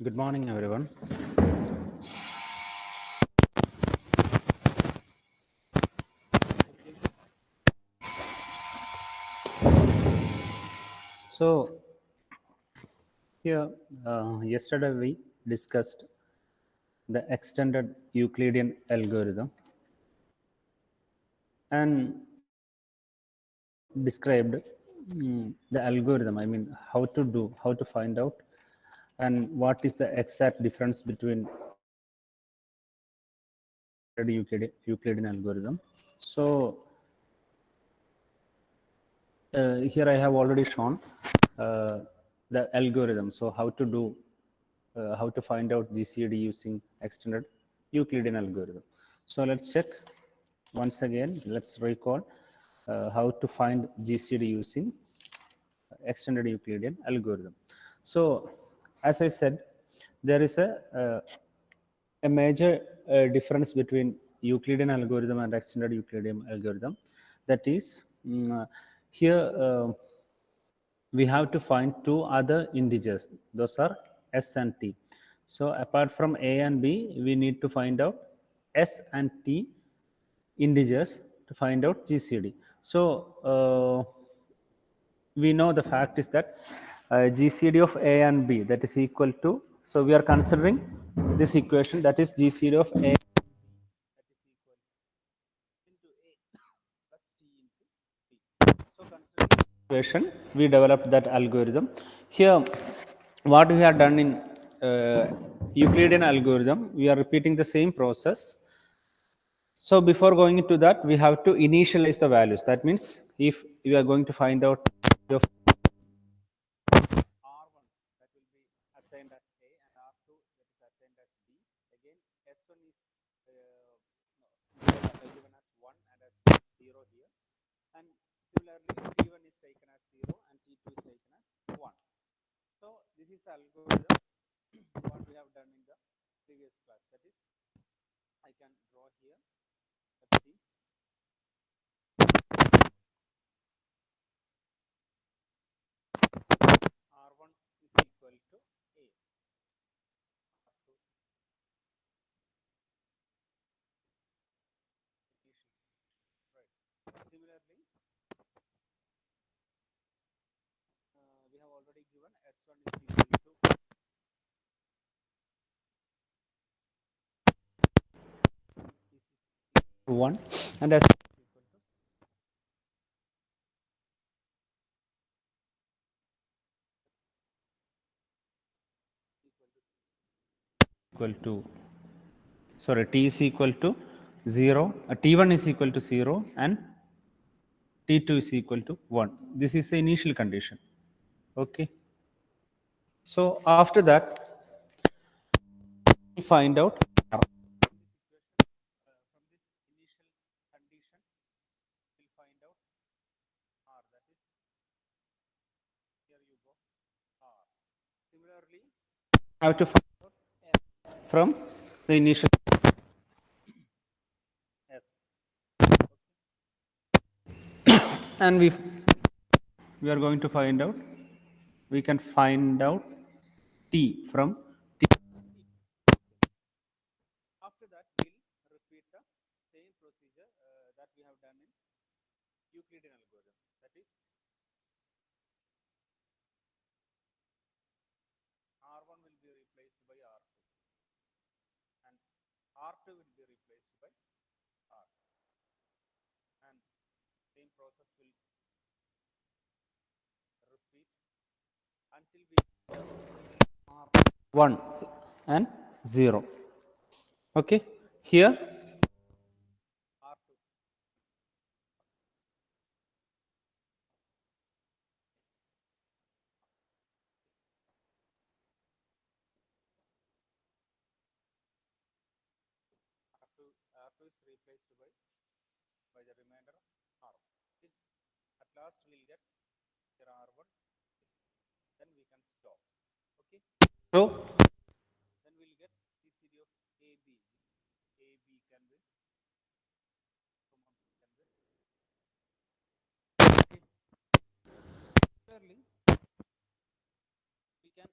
Good morning, everyone. So, here, yesterday we discussed the extended Euclidean algorithm and described the algorithm. I mean, how to do, how to find out, and what is the exact difference between Euclidean algorithm. So, here I have already shown uh, the algorithm. So how to do, how to find out GCD using extended Euclidean algorithm. So let's check once again. Let's recall how to find GCD using extended Euclidean algorithm. So as I said, there is a major difference between Euclidean algorithm and extended Euclidean algorithm. That is, here we have to find two other integers. Those are s and t. So apart from a and b, we need to find out s and t integers to find out GCD. So we know the fact is that GCD of a and b, that is equal to, so we are considering this equation, that is GCD of a equation. We developed that algorithm. Here what we have done in Euclidean algorithm, we are repeating the same process. So before going into that, we have to initialize the values. That means if we are going to find out of R1, that will be assigned as A, and R2, that is assigned as B. Again, S1 is given as 1 and as 0 here. And similarly, T1 is taken as 0 and T2 is taken as 1. So this is the algorithm what we have done in the previous class. That is, I can draw here. Let's see. R1 is equal to A. Right. Similarly, we have already given S1 is equal to 1 and S equal to, sorry, T is equal to 0, T1 is equal to 0 and T2 is equal to 1. This is the initial condition. Okay. So after that, we find out R. From this initial condition, we'll find out R. That is, here you go, R. Similarly, have to find out S from the initial S. And we are going to find out, we can find out T from T. After that, we'll repeat the same procedure that we have done in Euclidean algorithm. That is, R1 will be replaced by R2 and R2 will be replaced by R. And same process will repeat until we R1 and 0. Okay. Here R2. R2, R2 is replaced by the remainder R. At last we'll get here R1, then we can stop. Okay. So then we'll get GCD of AB. AB can be clearly we can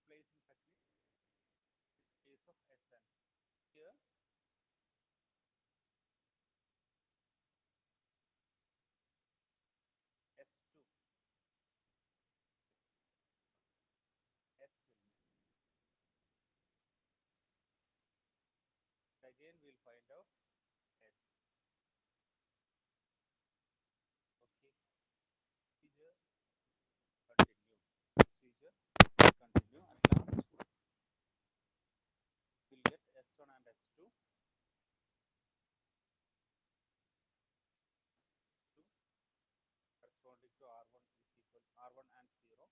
replacing technique in case of Sn. Here S2 S will be. Again we'll find out S. Okay. Procedure continue. Procedure continue. At last we'll get S1 and S2 corresponding to R1 is equal R1 and 0,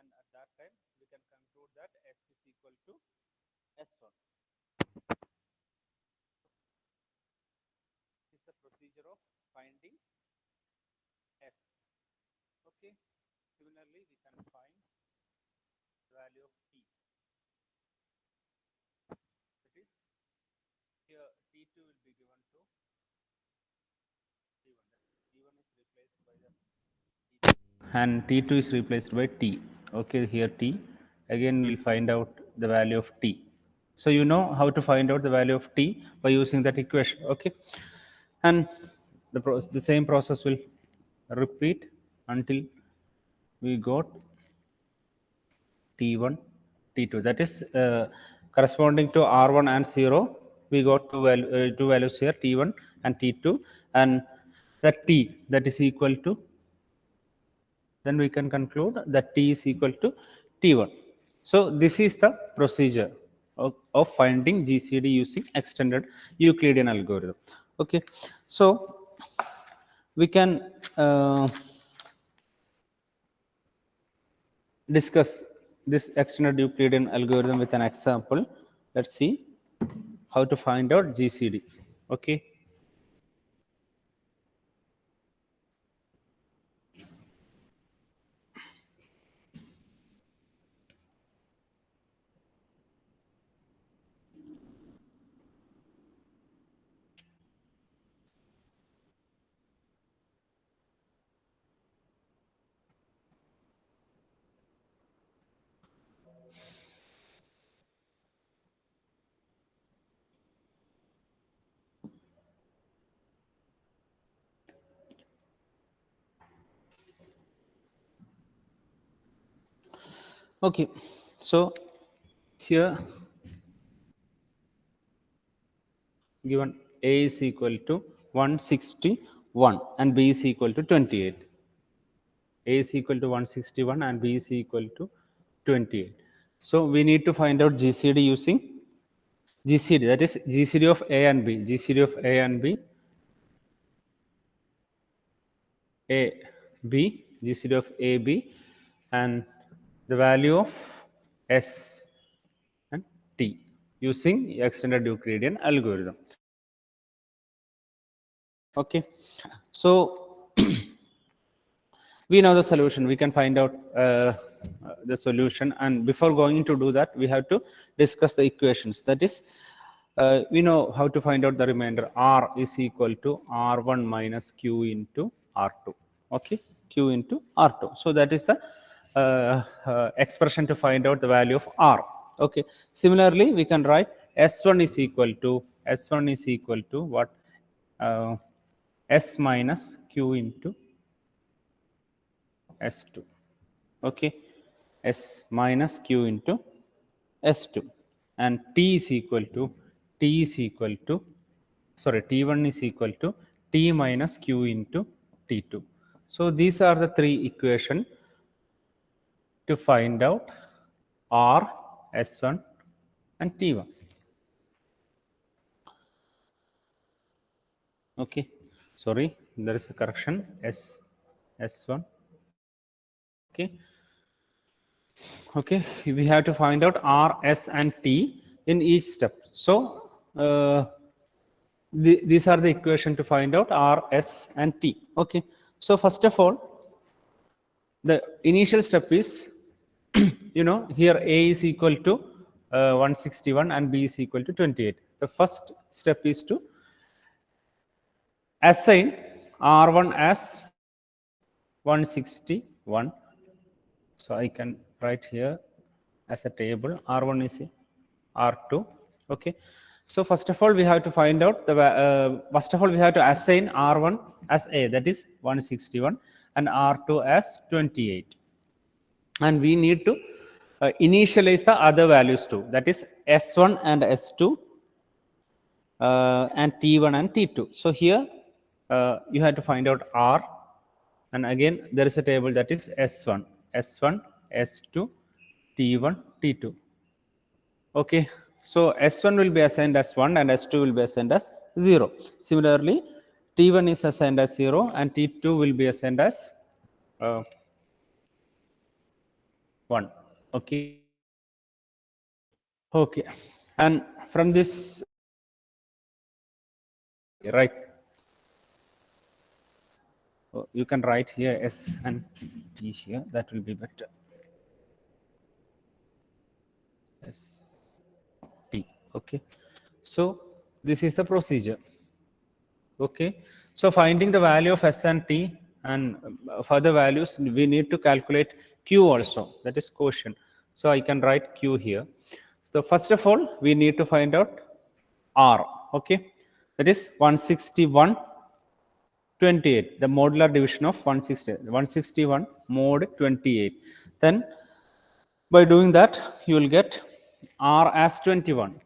and at that time we can conclude that S is equal to S1. This is the procedure of finding S. Okay. Similarly, we can find the value of T. That is, here T2 will be given to T1. T1 is replaced by the T2. And T2 is replaced by T. Okay, here T. Again, we'll find out the value of T. So you know how to find out the value of T by using that equation. Okay, and the same process will repeat until we got T1, T2. That is corresponding to R1 and 0. We got two values here, T1 and T2, and that T that is equal to, then we can conclude that T is equal to T1. So this is the procedure of finding GCD using extended Euclidean algorithm. Okay, so we can discuss this extended Euclidean algorithm with an example. Let's see how to find out GCD. Okay. Okay. So here given A is equal to 161 and B is equal to 28. A is equal to 161 and B is equal to 28. So we need to find out GCD using GCD, that is GCD of A and B. GCD of A and B, A, B, GCD of A, B, and the value of S and T using extended Euclidean algorithm. Okay, so we know the solution. We can find out the solution, and before going to do that, we have to discuss the equations. That is, we know how to find out the remainder. R is equal to R1 minus Q into R2. Okay, Q into R2. So that is the expression to find out the value of R. Okay. Similarly, we can write S1 is equal to what? S minus Q into S2. Okay, S minus Q into S2, and T is equal to, sorry, T1 is equal to T minus Q into T2. So these are the three equations to find out R, S1 and T1. Okay, sorry, there is a correction, S1. Okay, okay, we have to find out R, S and T in each step. So these are the equation to find out R, S and T. Okay, so first of all, the initial step is you know, here A is equal to 161 and B is equal to 28. The first step is to assign R1 as 161. So I can write here as a table. R1 is R2. Okay. So first of all, we have to find out first of all, we have to assign R1 as A, that is 161, and R2 as 28. And we need to initialize the other values too, that is S1 and S2, and T1 and T2. So here you have to find out R, and again there is a table that is S1, S2, T1, T2. Okay, so S1 will be assigned as 1 and S2 will be assigned as 0. Similarly, T1 is assigned as 0 and T2 will be assigned as 1. Okay. Okay, and from this, right, you can write here S and T here, that will be better. S, T. Okay, so this is the procedure. Okay, so finding the value of S and T and further values, we need to calculate Q also, that is quotient. So I can write Q here. So first of all, we need to find out R. Okay, that is 161 28, the modular division of 161 mod 28. Then by doing that, you will get R as 21.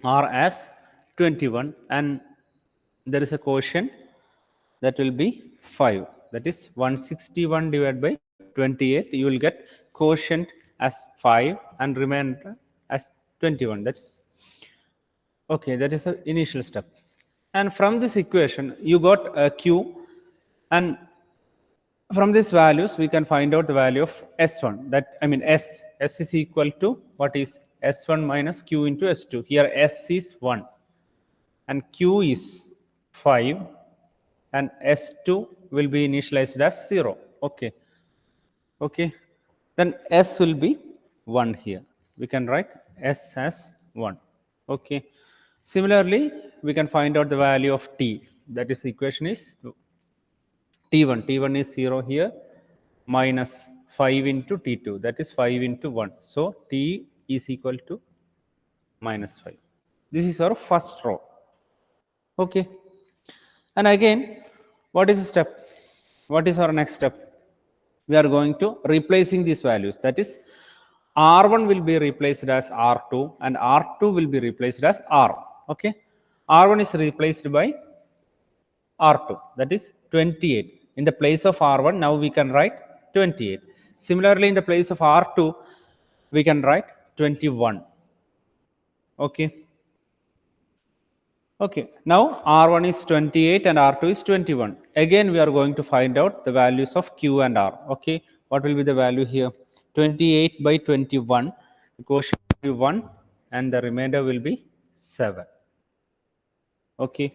R as 21, and there is a quotient that will be 5. That is 161 divided by 28. You will get quotient as 5 and remainder as 21. That's okay. That is the initial step. And from this equation, you got a Q, and from these values, we can find out the value of S1. That I mean S is equal to what is S1 minus Q into S2. Here S is 1 and Q is 5 and S2 will be initialized as 0. Okay. Okay. Then S will be 1 here. We can write S as 1. Okay. Similarly, we can find out the value of T. That is, the equation is T1. T1 is 0 here, minus 5 into T2. That is 5 into 1. So T is equal to minus 5. This is our first row. Okay. And again, what is the step? What is our next step? We are going to replacing these values. That is, R1 will be replaced as R2 and R2 will be replaced as R. Okay. R1 is replaced by R2, that is 28. In the place of R1, now we can write 28. Similarly, in the place of R2, we can write 21. Okay. Okay, now R1 is 28 and R2 is 21. Again, we are going to find out the values of Q and R. Okay, what will be the value here? 28 by 21, the quotient will be 1 and the remainder will be 7. Okay. Okay,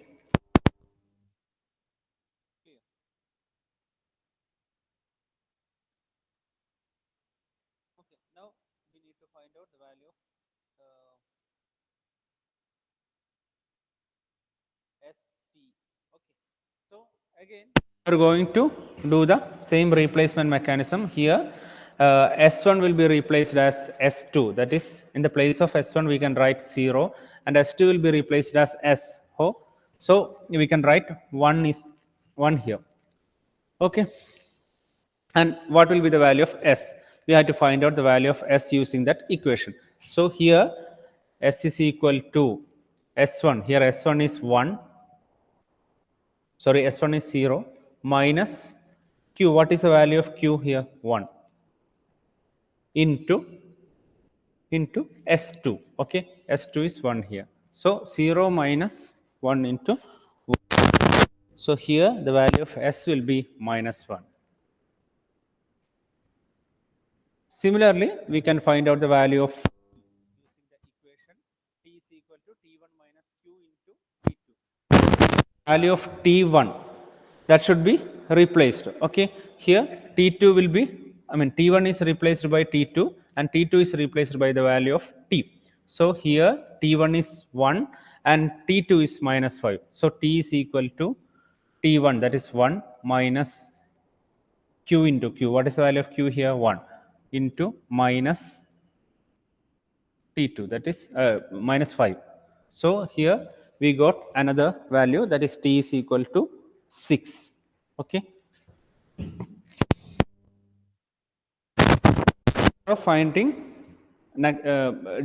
now we need to find out the value of ST. Okay, so again we are going to do the same replacement mechanism here. S1 will be replaced as S2, that is, in the place of S1 we can write 0 and S2 will be replaced as S. So we can write 1 is 1 here. Okay, and what will be the value of S? We have to find out the value of S using that equation. So here S is equal to S1. Here S1 is 1. Sorry, S1 is 0 minus Q. What is the value of Q here? 1 into S2. Okay, S2 is 1 here. So 0 minus 1 into 1. So here the value of S will be minus 1. Similarly, we can find out the value of using the equation T is equal to T1 minus Q into T2. Value of T1, that should be replaced. Okay, here T2 will be, T1 is replaced by T2 and T2 is replaced by the value of T. So here T1 is 1 and T2 is minus 5. So T is equal to T1, that is 1 minus Q into Q. What is the value of Q here? 1. into minus t2, that is minus 5. So here we got another value, that is t is equal to 6. Okay. So finding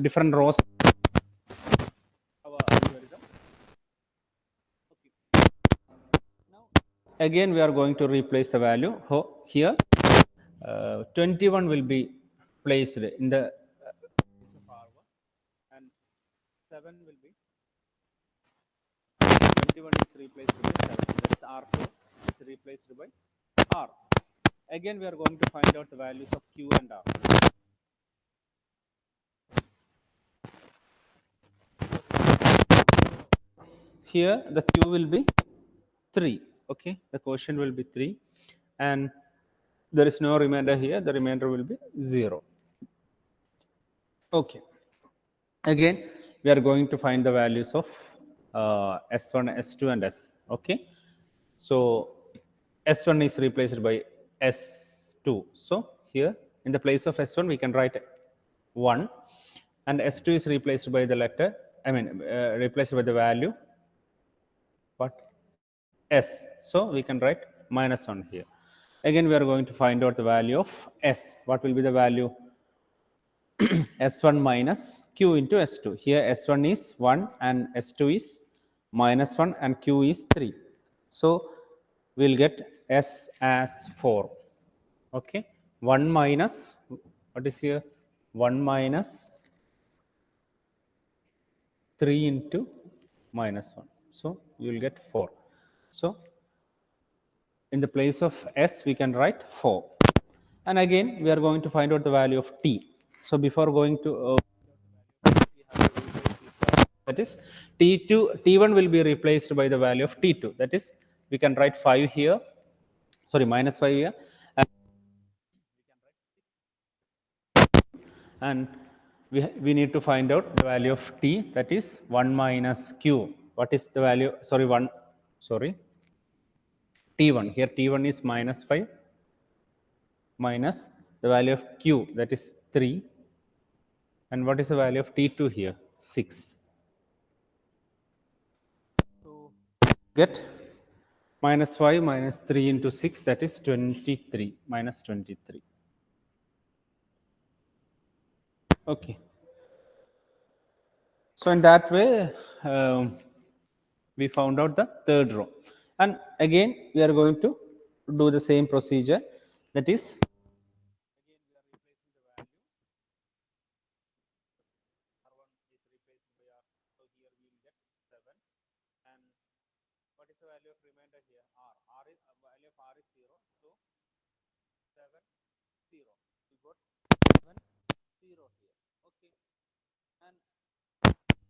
different rows of our algorithm. Okay. Now again we are going to replace the value here. 21 will be placed in the place of R1 and 7 will be 21 is replaced by 7, that is R2 is replaced by R. Again we are going to find out the values of Q and R. Here the Q will be 3. Okay, the quotient will be 3 and there is no remainder here, the remainder will be 0. Okay, again we are going to find the values of S1, S2 and S. Okay, so S1 is replaced by S2. So here in the place of S1 we can write 1 and S2 is replaced by the letter, replaced by the value what, S. So we can write minus 1 here. Again we are going to find out the value of S. What will be the value? S1 minus Q into S2. Here S1 is 1 and S2 is minus 1 and Q is 3. So we'll get S as 4. Okay, 1 minus, what is here? 1 minus 3 into minus 1. So you will get 4. So in the place of S we can write 4. And again we are going to find out the value of T. So before going to that is T2, T1 will be replaced by the value of T2. That is we can write 5 here, sorry, minus 5 here, and we need to find out the value of T, that is 1 minus Q. What is the value? Sorry, 1, sorry, T1. Here T1 is minus 5 minus the value of Q, that is 3. And what is the value of T2 here? 6. So get minus 5 minus 3 into 6, that is 23, minus 23. Okay. So in that way, we found out the third row. And again, we are going to do the same procedure. That is, R1 is replaced by R. So here we will get 7. And what is the value of remainder here? R. R is value of R is 0. So 7, 0. We got 7, 0 here. Okay. And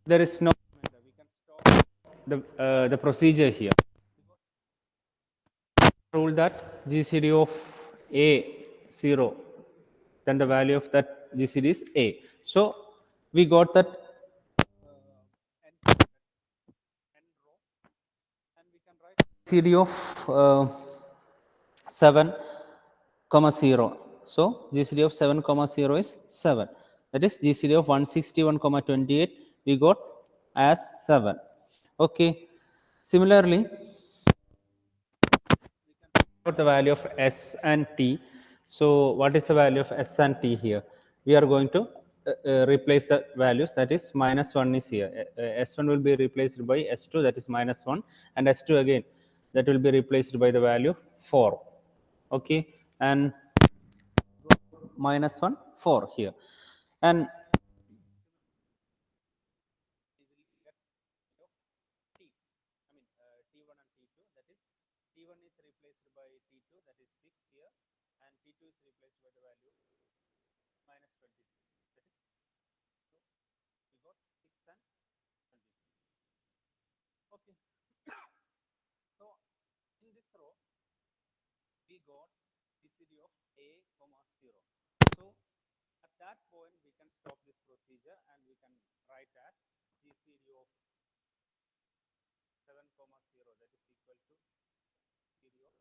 there is no remainder. We can stop the procedure here. Rule that GCD of A 0, then the value of that GCD is A. So we got that n row, and we can write GCD of 7 comma 0. So GCD of 7 comma 0 is 7. That is GCD of 161 comma 28 we got as 7. Okay. Similarly, about the value of S and T. So what is the value of S and T here? We are going to replace the values, that is minus 1 is here. S1 will be replaced by S2, that is minus 1, and S2 again, that will be replaced by the value 4. Okay, and minus 1, 4 here. And T1 and T2, that is T1 is replaced by T2, that is 6 here, and T2 is replaced by the value minus 20. That is, so we got 6 and 20. Okay. So in this row, we got GCD of A comma 0. So at that point, we can stop this procedure and we can write as GCD of 7 comma 0, that is equal to GCD of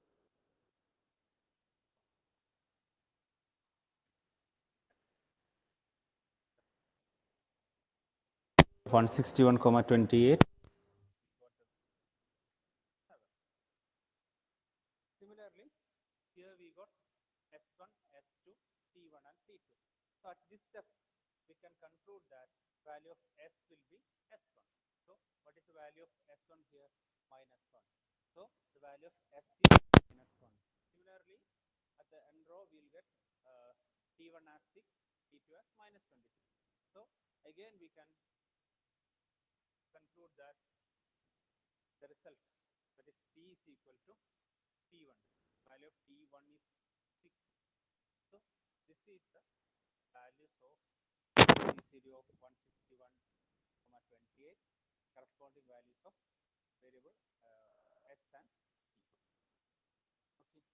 161,28. Similarly, here we got S1, S2, T1 and T2. So at this step, we can conclude that value of S will be S1. So what is the value of S1 here? Minus 1. So the value of S is minus 1. Similarly, at the end row, we'll get T1 as 6, T2 as minus 26. So again, we can conclude that the result, that is T is equal to T1. Value of T1 is 6. So this is the values of GCD of 161,28, corresponding values of variable S and T. Okay.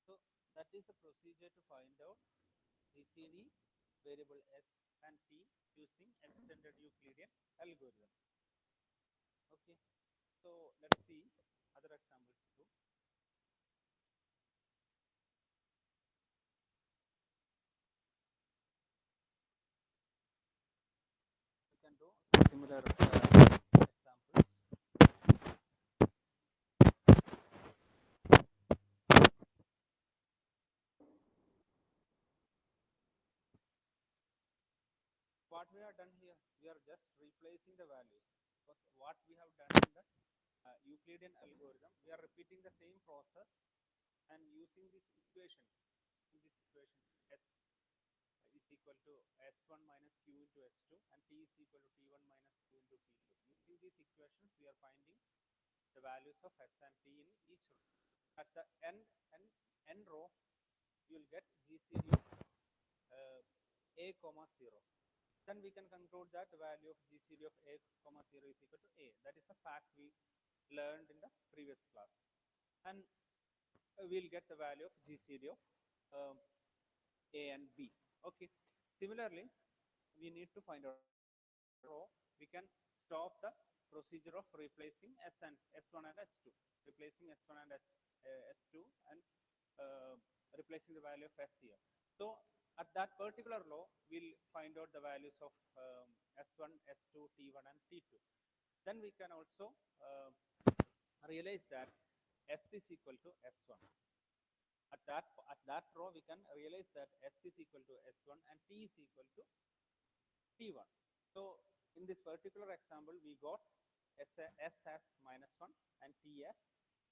So that is the procedure to find out GCD variable S and T using extended Euclidean algorithm. Okay. So let's see other examples too. We can do similar examples. What we have done here, we are just replacing the values. But what we have done in the Euclidean algorithm, we are repeating the same process and using this equation. In this equation, S is equal to S1 minus Q into S2 and T is equal to T1 minus Q into T2. Using these equations, we are finding the values of S and T in each row. At the end row, you will get GCD of A comma 0. Then we can conclude that the value of GCD of A comma 0 is equal to A. That is a fact we learned in the previous class. And we'll get the value of GCD of A and B. Okay. Similarly, we need to find out row. We can stop the procedure of replacing S1 and S2. Replacing S1 and S2 and replacing the value of S here. So at that particular row, we'll find out the values of S1, S2, T1 and T2. Then we can also realize that S is equal to S1. At that row, we can realize that S is equal to S1 and T is equal to T1. So in this particular example, we got S as minus 1 and T as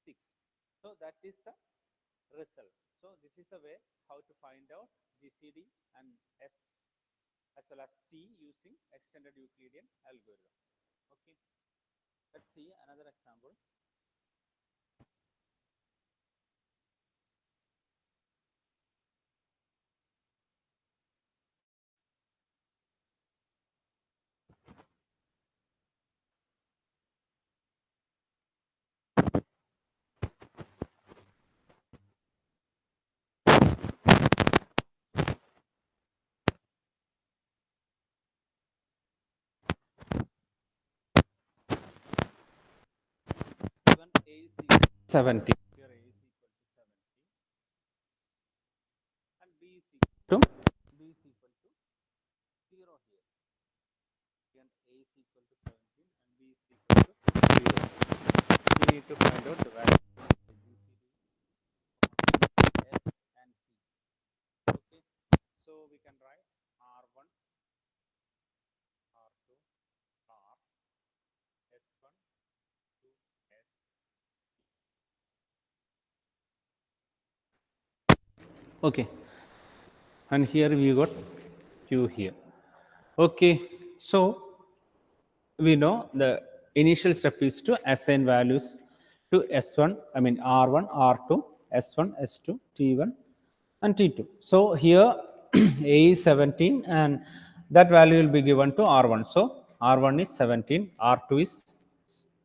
6. So that is the result. So this is the way how to find out GCD and S as well as T using extended Euclidean algorithm. Okay. Let's see another example. Given A is equal to 70. Here A is equal to 70 and B is equal to 0 here. Again A is equal to 17 and B is equal to 0. We need to find out the value of GCD S and T. Okay. So we can write R1, R2, R, S1 to S. Okay. And here we got Q here. Okay. So we know the initial step is to assign values to S1, I mean R1, R2, S1, S2, T1 and T2. So here A is 17 and that value will be given to R1. So R1 is 17, R2 is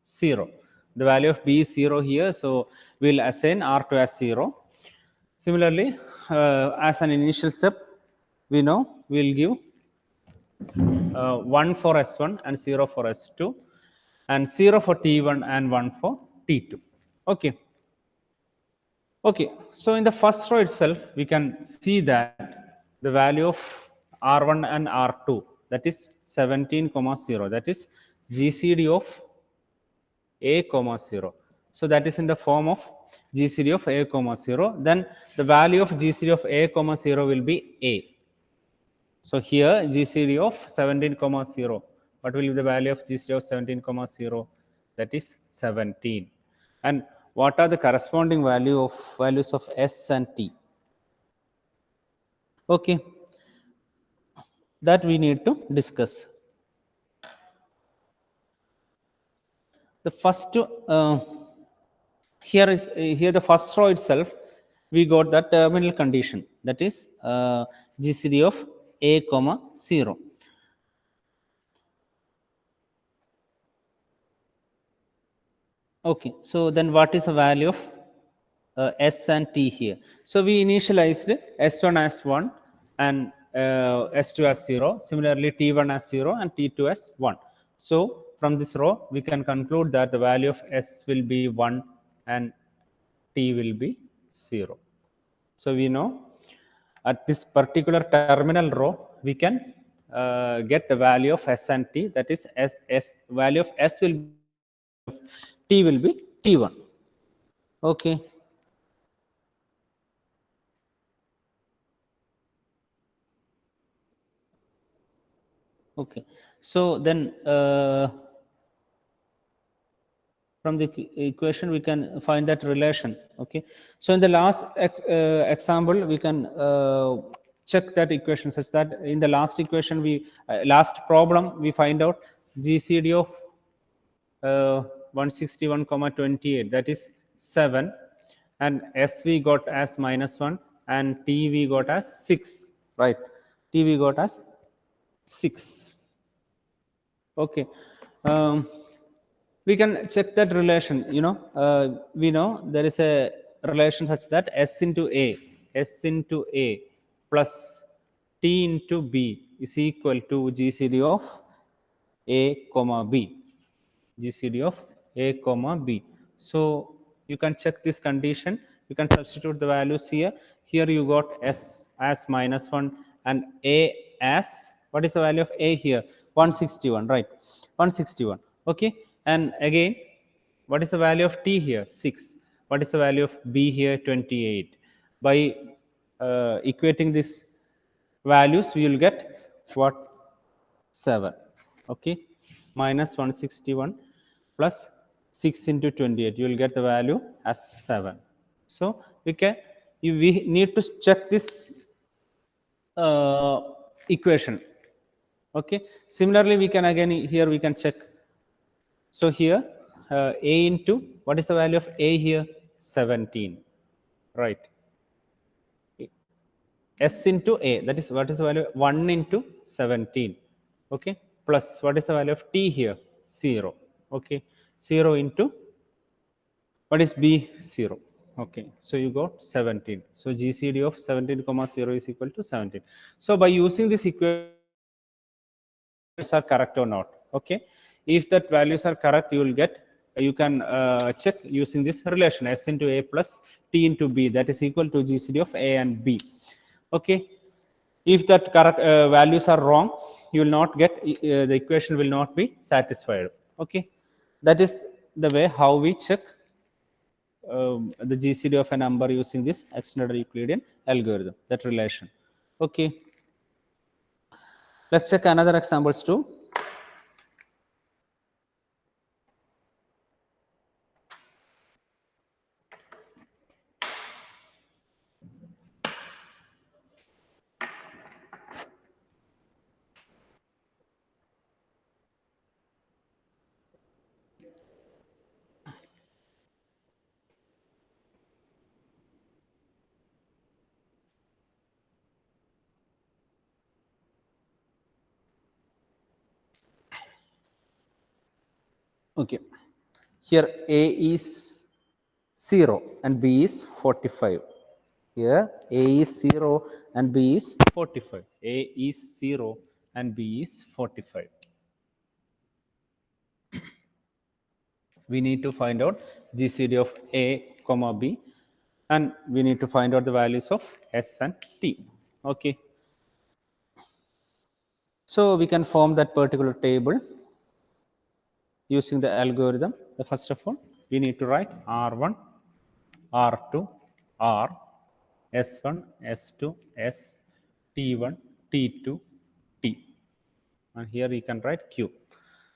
0. The value of B is 0 here, so we'll assign R2 as 0. Similarly, as an initial step, we know we'll give 1 for S1 and 0 for S2 and 0 for T1 and 1 for T2. Okay. Okay, so in the first row itself, we can see that the value of R1 and R2, that is 17, 0, that is GCD of A, 0. So that is in the form of GCD of A, 0. Then the value of GCD of A, 0 will be A. So here GCD of 17, 0. What will be the value of GCD of 17, 0? That is 17. And what are the corresponding values of S and T? Okay, that we need to discuss. The first here the first row itself, we got the terminal condition, that is GCD of A, 0. Okay, so then what is the value of S and T here? So we initialized S1 as 1 and S2 as 0. Similarly, T1 as 0 and T2 as 1. So from this row, we can conclude that the value of S will be 1 and T will be 0. So we know at this particular terminal row, we can get the value of S and T. That is, value of S will be T will be T1. Okay. Okay. So then from the equation we can find that relation. Okay. So in the last example, we can check that equation such that in the last equation last problem we find out GCD of 161, 28, that is 7, and S we got as -1 and T we got as 6, right? T we got as 6. Okay. We can check that relation. We know there is a relation such that S into A plus T into B is equal to GCD of A, B. GCD of A, B. So you can check this condition. You can substitute the values here. Here you got S as -1 and A as, what is the value of A here? 161, right? 161. Okay. And again, what is the value of T here? 6. What is the value of B here? 28. By equating these values, we will get what? 7. Okay. Minus 161 plus 6 into 28. You will get the value as 7. So we need to check this equation. Okay. Similarly, we can again here we can check. So here A into, what is the value of A here? 17. Right. S into A, that is what is the value? 1 into 17. Okay. Plus what is the value of T here? 0. Okay. 0 into, what is B? 0. Okay. So you got 17. So GCD of 17, 0 is equal to 17. So by using this equation, are correct or not. Okay. If that values are correct, you can check using this relation S into A plus T into B, that is equal to GCD of A and B. Okay. If that correct values are wrong, you will not get the equation will not be satisfied. Okay. That is the way how we check the GCD of a number using this extended Euclidean algorithm, that relation. Okay. Let's check another examples too. Okay. Here A is 0 and B is 45. Here A is 0 and B is 45. A is 0 and B is 45. we need to find out GCD of A comma B, and we need to find out the values of S and T. Okay. So we can form that particular table using the algorithm. First of all, we need to write R1, R2, R, S1, S2, S, T1, T2, T. And here we can write Q.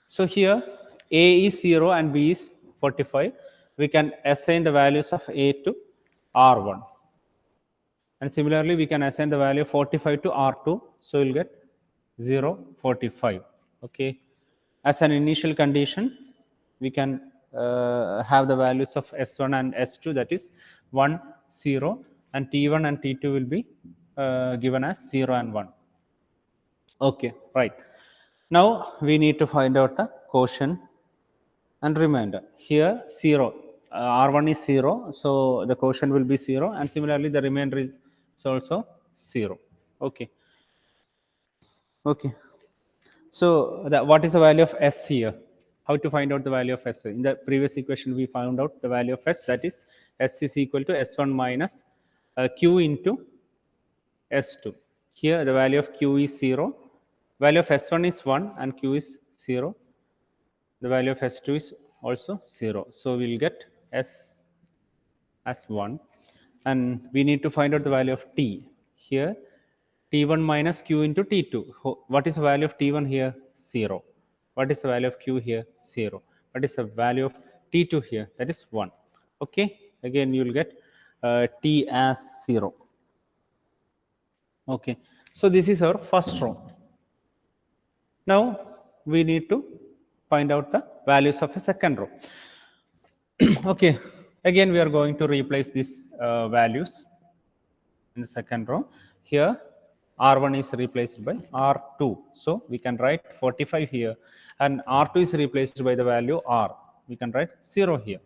So here A is 0 and B is 45. We can assign the values of A to R1. And similarly, we can assign the value of 45 to R2. So we'll get 0, 45. Okay. As an initial condition, we can have the values of S1 and S2, that is 1, 0, and T1 and T2 will be given as 0 and 1. Okay, right. Now we need to find out the quotient and remainder. Here 0, R1 is 0, so the quotient will be 0, and similarly the remainder is also 0. Okay. Okay. So what is the value of S here? How to find out the value of S? In the previous equation, we found out the value of S, that is S is equal to S1 minus Q into S2. Here the value of Q is 0, value of S1 is 1 and Q is 0. The value of S2 is also 0. So we'll get S as 1, and we need to find out the value of T. Here T1 minus Q into T2. What is the value of T1 here? 0. What is the value of Q here? 0. What is the value of T2 here? That is 1. Okay. Again, you will get T as 0. Okay. So this is our first row. Now we need to find out the values of a second row. Okay. Again, we are going to replace these values in the second row. Here R1 is replaced by R2. So we can write 45 here, and R2 is replaced by the value R. We can write 0 here.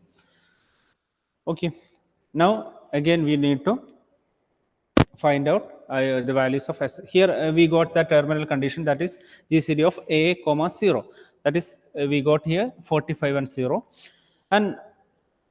Okay. Now again we need to find out the values of S. Here we got the terminal condition, that is GCD of A comma 0. That is we got here 45 and 0. And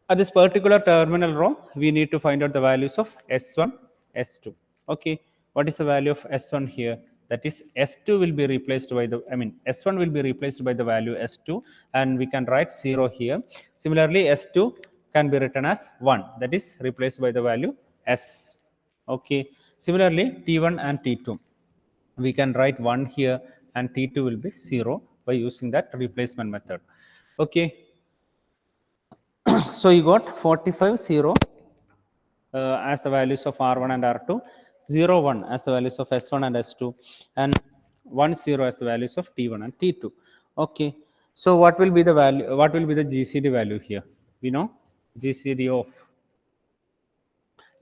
at this particular terminal row, we need to find out the values of S1, S2. Okay. What is the value of S1 here? That is S2 will be replaced by the, S1 will be replaced by the value S2, and we can write 0 here. Similarly, S2 can be written as 1, that is replaced by the value S. Okay. Similarly, T1 and T2, we can write 1 here, and T2 will be 0 by using that replacement method. Okay. So you got 45, 0 as the values of R1 and R2, 0, 1 as the values of S1 and S2, and 1, 0 as the values of T1 and T2. Okay. So what will be the value? What will be the GCD value here? We know GCD of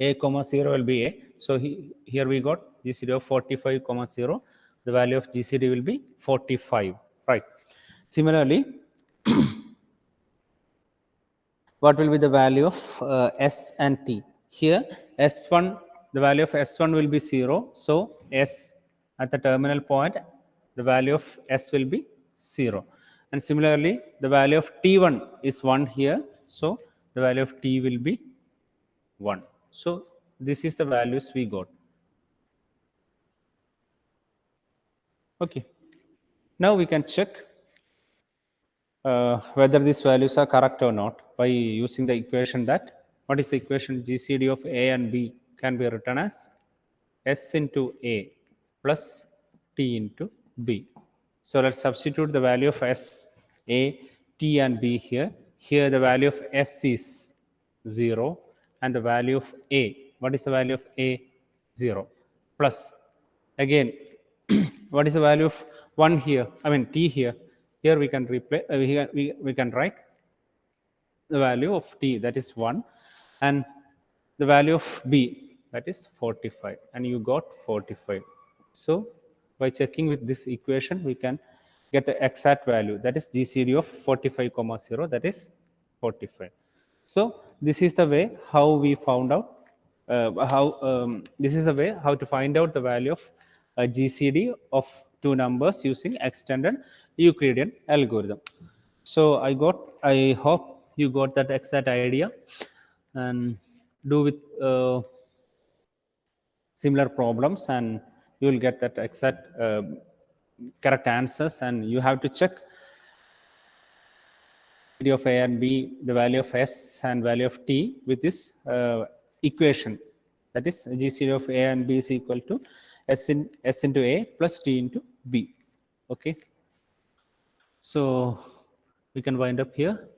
A comma 0 will be A. So here we got GCD of 45 comma 0. The value of GCD will be 45. Right. Similarly, what will be the value of S and T? Here S1, the value of S1 will be 0. So S at the terminal point, the value of S will be 0. And similarly, the value of T1 is 1 here. So the value of T will be 1. So this is the values we got. Okay. Now we can check whether these values are correct or not by using the equation that, what is the equation? GCD of A and B can be written as S into A plus T into B. So let's substitute the value of S, A, T and B here. Here the value of S is 0, and the value of A, what is the value of A? 0, plus again what is the value of 1 here? T here. Here we can replace, we can write the value of T, that is 1, and the value of B, that is 45, and you got 45. So by checking with this equation, we can get the exact value, that is GCD of 45 comma 0, that is 45. So this is the way how we found out this is the way how to find out the value of GCD of two numbers using extended Euclidean algorithm. So I hope you got that exact idea, and do with similar problems, and you will get that exact correct answers. And you have to check of a and b, the value of s and value of t with this equation, that is GCD of a and b is equal to s into a plus t into b. Okay, so we can wind up here.